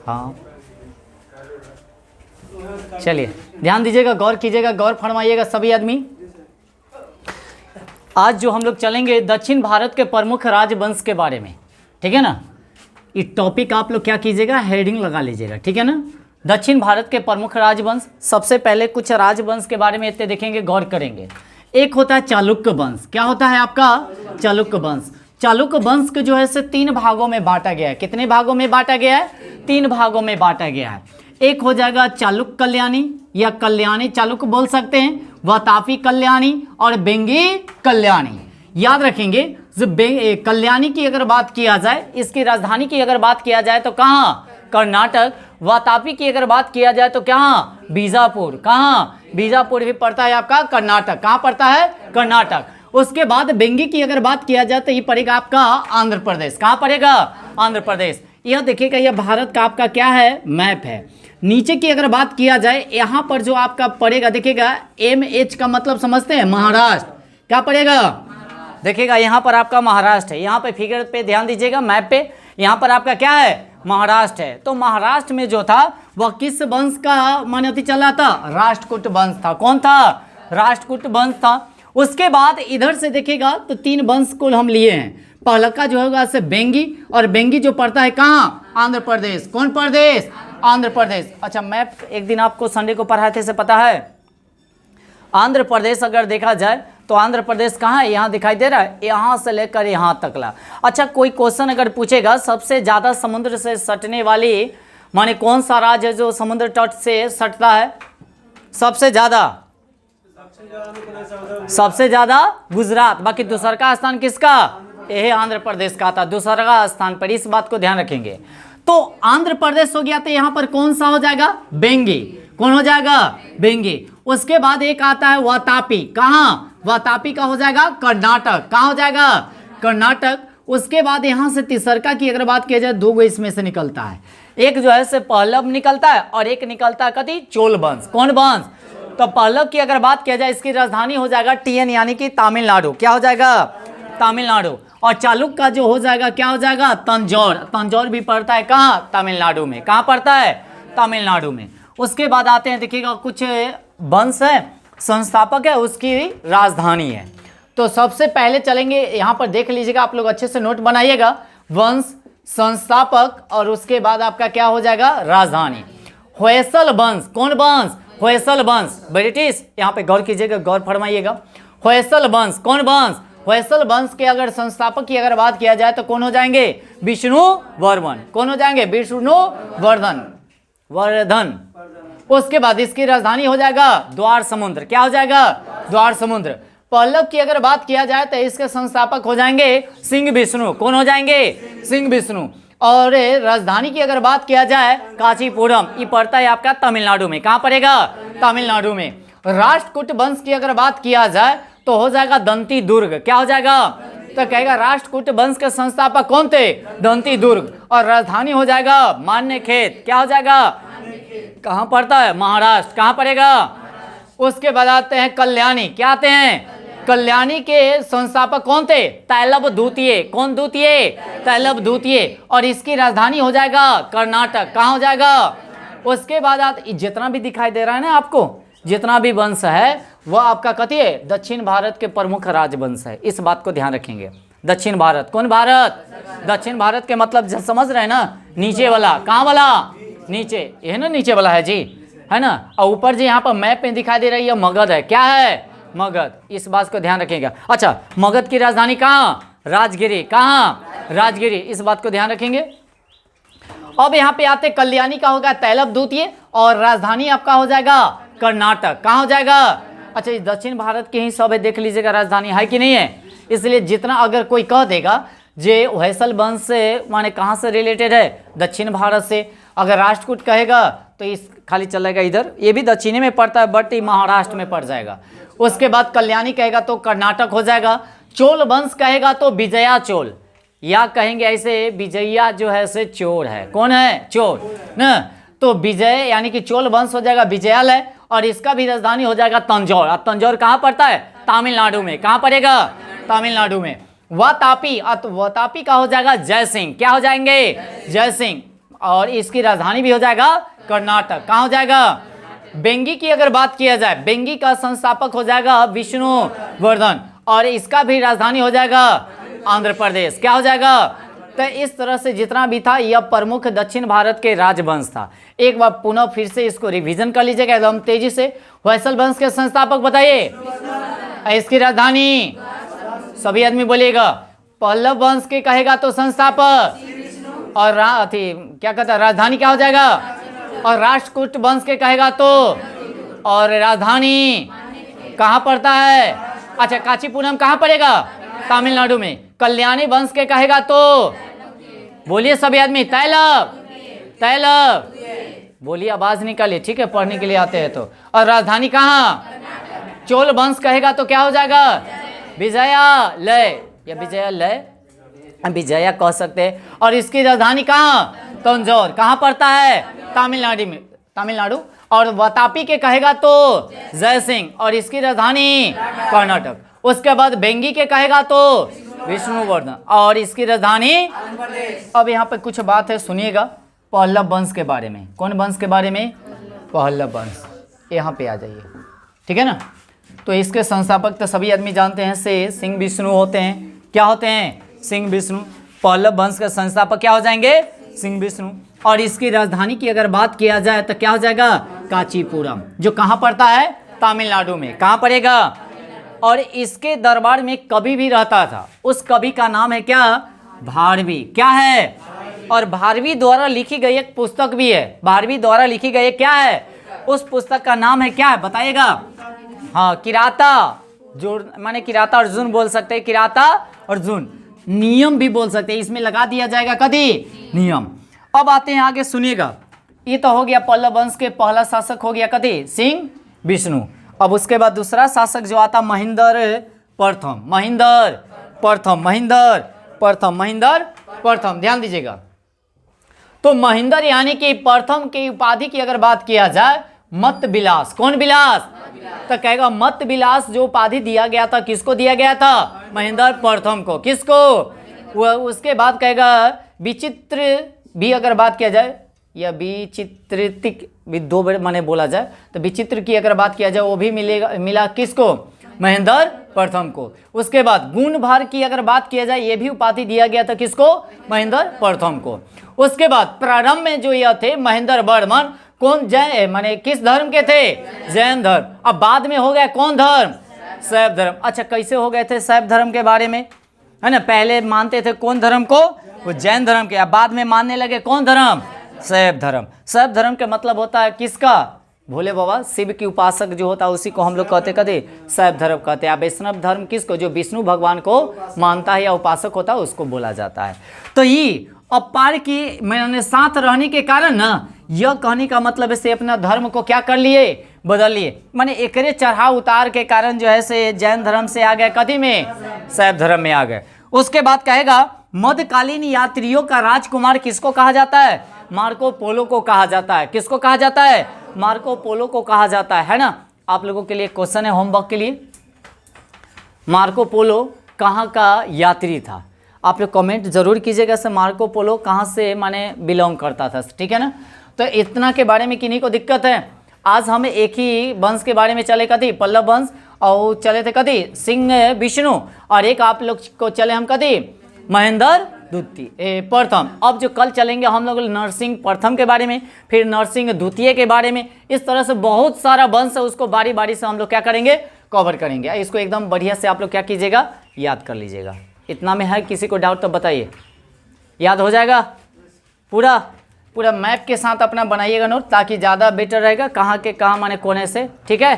हाँ चलिए ध्यान दीजिएगा, गौर कीजिएगा, गौर फरमाइएगा सभी आदमी। आज जो हम लोग चलेंगे दक्षिण भारत के प्रमुख राजवंश के बारे में, ठीक है ना। ये टॉपिक आप लोग क्या कीजिएगा, हेडिंग लगा लीजिएगा, ठीक है ना। दक्षिण भारत के प्रमुख राजवंश, सबसे पहले कुछ राजवंश के बारे में इतने देखेंगे, गौर करेंगे। एक होता है चालुक्य वंश। क्या होता है आपका? चालुक्य वंश। चालुक्य वंश के जो है से 3 भागों में बांटा गया है। कितने भागों में बांटा गया है? 3 भागों में बांटा गया है। एक हो जाएगा चालुक्य कल्याणी या कल्याणी चालुक्य बोल सकते हैं, वातापी कल्याणी और बेंगी कल्याणी। याद रखेंगे, जब कल्याणी की अगर बात किया जाए, इसकी राजधानी की अगर बात किया जाए तो कहाँ? कर्नाटक। वातापी की अगर बात किया जाए तो कहाँ? बीजापुर। कहाँ? बीजापुर भी पड़ता है आपका कर्नाटक। कहाँ पड़ता है? कर्नाटक। उसके बाद बेंगी की अगर बात किया जाए तो ये पड़ेगा आपका आंध्र प्रदेश। कहाँ पड़ेगा? आंध्र प्रदेश। यह देखिएगा, यह भारत का आपका क्या है? मैप है। नीचे की अगर बात किया जाए, यहाँ पर जो आपका पड़ेगा देखिएगा, MH का मतलब समझते हैं? महाराष्ट्र। क्या पड़ेगा? देखिएगा यहाँ पर आपका महाराष्ट्र है। यहाँ पे फिगर पे ध्यान दीजिएगा, मैप पे यहाँ पर आपका क्या है? महाराष्ट्र है। तो महाराष्ट्र में जो था वह किस वंश का मान्यता चला था? राष्ट्रकूट वंश था। कौन था? राष्ट्रकूट वंश था। उसके बाद इधर से देखिएगा तो 3 वंश को हम लिए हैं। पहला का जो होगा से बेंगी, और बेंगी जो पड़ता है कहाँ? आंध्र प्रदेश। कौन प्रदेश? आंध्र प्रदेश। अच्छा, मैप एक दिन आपको संडे को पढ़ाए थे, से पता है? आंध्र प्रदेश अगर देखा जाए तो आंध्र प्रदेश कहाँ है? यहाँ दिखाई दे रहा है, यहाँ से लेकर यहाँ तक ला। अच्छा, कोई क्वेश्चन अगर पूछेगा, सबसे ज़्यादा समुद्र से सटने वाली माने कौन सा राज्य है जो समुद्र तट से सटता है? सबसे ज़्यादा गुजरात। बाकी दूसरा का स्थान किसका? यह आंध्र प्रदेश का था, दूसरा का स्थान पर। इस बात को ध्यान रखेंगे। तो आंध्र प्रदेश हो गया, तो यहाँ पर कौन सा हो जाएगा? बेंगी। कौन हो जाएगा? बेंगी। उसके बाद एक आता है वातापी। कहाँ? वातापी का हो जाएगा कर्नाटक। कहाँ हो जाएगा? कर्नाटक। उसके बाद यहाँ से तीसरका की अगर बात किया जाए, 2 गो इसमें से निकलता है। एक जो है से पहलव निकलता है और एक निकलता है कथी? चोल वंश। कौन वंश? तो पहलव की अगर बात किया जाए, इसकी राजधानी हो जाएगा TN यानी कि तमिलनाडु। क्या हो जाएगा? तमिलनाडु। और चालुक्य का जो हो जाएगा क्या हो जाएगा? तंजौर। तंजौर भी पड़ता है कहाँ? तमिलनाडु में। कहाँ पड़ता है? तमिलनाडु में। उसके बाद आते हैं, देखिएगा कुछ वंश है, संस्थापक है, उसकी राजधानी है। तो सबसे पहले चलेंगे, यहाँ पर देख लीजिएगा, आप लोग अच्छे से नोट बनाइएगा। वंश, संस्थापक और उसके बाद आपका क्या हो जाएगा? राजधानी। होयसल वंश। कौन वंश? होयसल वंश। ब्रिटिश। यहाँ पे गौर कीजिएगा, गौर फरमाइएगा। होयसल वंश। कौन वंश? होयसल वंश के अगर संस्थापक की अगर बात किया जाए तो कौन हो जाएंगे? विष्णुवर्धन। कौन हो जाएंगे? विष्णुवर्धन। उसके बाद इसकी राजधानी हो जाएगा द्वार समुद्र। क्या हो जाएगा? द्वार समुद्र। पल्लव की अगर बात किया जाए तो इसके संस्थापक हो जाएंगे सिंह विष्णु। कौन हो जाएंगे? सिंह विष्णु। और राजधानी की अगर बात किया जाए कांचीपुरम, ये पड़ता है आपका तमिलनाडु में। कहाँ पड़ेगा? तमिलनाडु में। राष्ट्रकूट वंश की अगर बात किया जाए तो हो जाएगा दंती दुर्ग। क्या हो जाएगा? तो कहेगा राष्ट्रकूट वंश के संस्थापक कौन थे? दंती दुर्ग। और राजधानी हो जाएगा मान्यखेत। क्या हो जाएगा? कहाँ पड़ता है? महाराष्ट्र। कहाँ पड़ेगा? उसके बाद आते हैं कल्याणी। क्या आते हैं? कल्याणी के संस्थापक कौन थे? तैलव द्वितीय। कौन द्वितीय? तैलव द्वितीय। और इसकी राजधानी हो जाएगा कर्नाटक। कहाँ हो जाएगा? उसके बाद जितना भी दिखाई दे रहा है ना आपको, जितना भी वंश है वह आपका कथी है? दक्षिण भारत के प्रमुख राजवंश है। इस बात को ध्यान रखेंगे। दक्षिण भारत। कौन भारत? दक्षिण भारत के मतलब समझ रहे हैं ना? नीचे वाला। कहाँ वाला? नीचे। यह ना नीचे वाला है जी, है ना। और ऊपर जी यहाँ पर मैप में दिखाई दे रही है मगध है। क्या है? मगध। इस बात को ध्यान रखेंगे। अच्छा, मगध की राजधानी कहाँ? राजगिरी। कहाँ? राजगिरी। इस बात को ध्यान रखेंगे। अब यहाँ पे आते कल्याणी का होगा तैलव द्वितीय और राजधानी आपका हो जाएगा कर्नाटक। कहाँ हो जाएगा? अच्छा, इस दक्षिण भारत के ही सब है, देख लीजिएगा राजधानी है कि नहीं है। इसलिए जितना अगर कोई कह देगा जे होयसल वंश से माने कहाँ से रिलेटेड है? दक्षिण भारत से। अगर राष्ट्रकूट कहेगा तो इस खाली चलेगा इधर, ये भी दक्षिणी में पड़ता है बट ये महाराष्ट्र में पड़ जाएगा। उसके बाद कल्याणी कहेगा तो कर्नाटक हो जाएगा। चोल वंश कहेगा तो विजया चोल, या कहेंगे ऐसे विजया जो है से चोर है। कौन है? चोर न। तो विजय यानी कि चोल वंश हो जाएगा विजयालय और इसका भी राजधानी हो जाएगा तंजौर। अब तंजौर कहाँ पड़ता है? तमिलनाडु में। कहाँ पड़ेगा? तमिलनाडु में। वातापी, वातापी का हो जाएगा जय सिंह। क्या हो जाएंगे? जय सिंह। और इसकी राजधानी भी हो जाएगा कर्नाटक। कहाँ हो जाएगा? बेंगी की अगर बात किया जाए, बेंगी का संस्थापक हो जाएगा विष्णुवर्धन, और इसका भी राजधानी हो जाएगा आंध्र प्रदेश। क्या हो जाएगा? तो इस तरह से जितना भी था यह प्रमुख दक्षिण भारत के राजवंश था। एक बार पुनः फिर से इसको रिवीजन कर लीजिएगा एकदम तेजी से। होयसल वंश के संस्थापक बताइए, इसकी राजधानी, सभी आदमी बोलिएगा। पल्लव वंश के कहेगा तो संस्थापक, और क्या कहता है, राजधानी क्या हो जाएगा? और राष्ट्रकूट वंश के कहेगा तो, और राजधानी कहाँ पड़ता है? अच्छा, कांचीपुरम कहाँ पड़ेगा? तमिलनाडु में। कल्याणी वंश के कहेगा तो, बोलिए सभी आदमी, तैलव, तैलव बोलिए, आवाज निकालिए, ठीक है, पढ़ने के लिए आते हैं तो। और राजधानी कहाँ? चोल वंश कहेगा तो क्या हो जाएगा? विजयालय, या विजयालय, विजया कह सकते हैं। और इसकी राजधानी कहाँ? तंजौर। कहाँ पड़ता है? तमिलनाडु में, तमिलनाडु। और वातापी के कहेगा तो जय सिंह, और इसकी राजधानी कर्नाटक। उसके बाद बेंगी के कहेगा तो विष्णुवर्धन, और इसकी राजधानी। अब यहाँ पे कुछ बात है, सुनिएगा, पल्लव वंश के बारे में। कौन वंश के बारे में? पल्लव वंश। यहाँ पे आ जाइए, ठीक है ना। तो इसके संस्थापक तो सभी आदमी जानते हैं, से सिंह विष्णु होते हैं। क्या होते हैं? सिंह विष्णु। पल्लव वंश के संस्थापक क्या हो जाएंगे? सिंह विष्णु। और इसकी राजधानी की अगर बात किया जाए तो क्या हो जाएगा? कांचीपुरम, जो कहाँ पड़ता है? तमिलनाडु में। कहाँ पड़ेगा? और इसके दरबार में कवि भी रहता था। उस कवि का नाम है क्या? भारवी। क्या है? और भारवी द्वारा लिखी गई एक पुस्तक भी है। भारवी द्वारा लिखी गई क्या है? उस पुस्तक का नाम है क्या है, बताइएगा? हाँ, किराता, जो माने किराता अर्जुन बोल सकते हैं, किराता अर्जुन। नियम भी बोल सकते हैं, इसमें लगा दिया जाएगा कभी नियम। अब आते हैं आगे, सुनिएगा। ये तो हो गया पल्लव वंश के पहला शासक हो गया कभी सिंह विष्णु। अब उसके बाद दूसरा शासक जो आता महेंद्र प्रथम। महेंद्र प्रथम, महेंद्र प्रथम, महेंद्र प्रथम, ध्यान दीजिएगा। तो महेंद्र यानी कि प्रथम की उपाधि की अगर बात किया जाए, मत विलास। कौन विलास? तो कहेगा मत विलास जो उपाधि दिया गया था, किसको दिया गया था? महेंद्र प्रथम को। किसको? वह। उसके बाद कहेगा विचित्र भी अगर बात किया जाए, या विचित्रिक भी दो बार माने बोला जाए, तो विचित्र की अगर बात किया जाए वो भी मिला किसको? महेंद्र प्रथम को। उसके बाद गुण भार की अगर बात किया जाए, ये भी उपाधि दिया गया था किसको? महेंद्र प्रथम को। उसके बाद प्रारंभ में जो यह थे महेंद्र वर्मन, कौन? जैन, माने किस धर्म के थे? जैन धर्म। अब बाद में हो गया कौन धर्म? शैव धर्म। अच्छा, कैसे हो गए थे शैव धर्म के बारे में, है ना? पहले मानते थे कौन धर्म को? वो जैन धर्म के। अब बाद में मानने लगे कौन धर्म? शैव धर्म। शैव धर्म का मतलब होता है किसका? भोले बाबा, शिव की उपासक जो होता है उसी को हम लोग कहते शैव धर्म कहते हैं। वैष्णव धर्म किसको? जो विष्णु भगवान को मानता है या उपासक होता है उसको बोला जाता है। तो ये अपार की मैंने साथ रहने के कारण ना, यह कहने का मतलब है से अपना धर्म को क्या कर लिए? बदल लिए। माने एकरे चढ़ाव उतार के कारण जो है से जैन धर्म से आ गए कथी में? शैव धर्म में आ गए। उसके बाद कहेगा मध्यकालीन यात्रियों का राजकुमार किसको कहा जाता है? मार्को पोलो को कहा जाता है। किसको कहा जाता है? मार्को पोलो को कहा जाता है ना। आप लोगों के लिए क्वेश्चन है होमवर्क के लिए, मार्को पोलो कहाँ का यात्री था? आप लोग कमेंट जरूर कीजिएगा से मार्को पोलो कहाँ से माने बिलोंग करता था, ठीक है ना। तो इतना के बारे में किन्हीं को दिक्कत है? आज हमें एक ही वंश के बारे में चले कथी? पल्लव वंश, और चले थे कथी? सिंह विष्णु, और एक आप लोग को चले हम कथी? महेंद्र द्वितीय प्रथम। अब जो कल चलेंगे हम लोग नरसिंह प्रथम के बारे में, फिर नरसिंह द्वितीय के बारे में। इस तरह से बहुत सारा वंश है, उसको बारी बारी से हम लोग क्या करेंगे? कवर करेंगे। इसको एकदम बढ़िया से आप लोग क्या कीजिएगा? याद कर लीजिएगा। इतना में है, किसी को डाउट तो बताइए। याद हो जाएगा? पूरा पूरा मैप के साथ अपना बनाइएगा नोट, ताकि ज़्यादा बेटर रहेगा, कहाँ के कहाँ माने कोने से, ठीक है।